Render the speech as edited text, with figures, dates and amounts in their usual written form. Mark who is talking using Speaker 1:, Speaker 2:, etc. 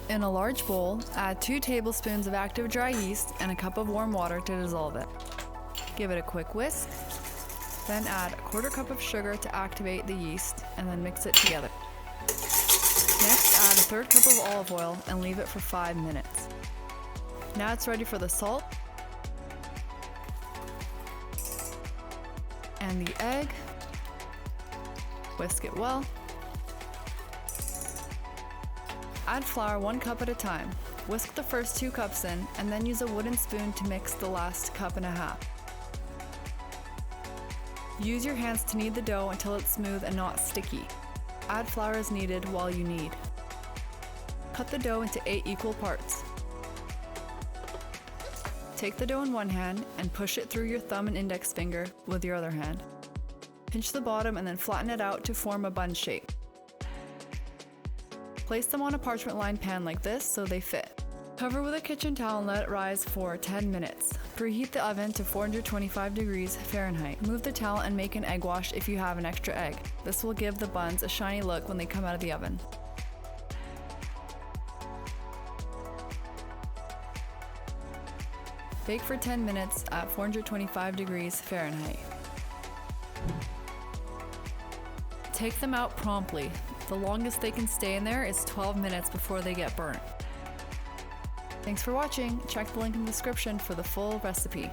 Speaker 1: In a large bowl, add 2 tablespoons of active dry yeast and a cup of warm water to dissolve it. Give it a quick whisk, then add a 1/4 cup of sugar to activate the yeast and then mix it together. Next, add a 1/3 cup of olive oil and leave it for 5 minutes. Now it's ready for the salt and the egg. Whisk it well. Add flour 1 cup at a time. Whisk the first 2 cups in and then use a wooden spoon to mix the last 1.5 cups. Use your hands to knead the dough until it's smooth and not sticky. Add flour as needed while you knead. Cut the dough into 8 equal parts. Take the dough in one hand and push it through your thumb and index finger with your other hand. Pinch the bottom and then flatten it out to form a bun shape. Place them on a parchment-lined pan like this so they fit. Cover with a kitchen towel and let it rise for 10 minutes. Preheat the oven to 425 degrees Fahrenheit. Remove the towel and make an egg wash if you have an extra egg. This will give the buns a shiny look when they come out of the oven. Bake for 10 minutes at 425 degrees Fahrenheit. Take them out promptly. The longest they can stay in there is 12 minutes before they get burnt. Thanks for watching. Check the link in the description for the full recipe.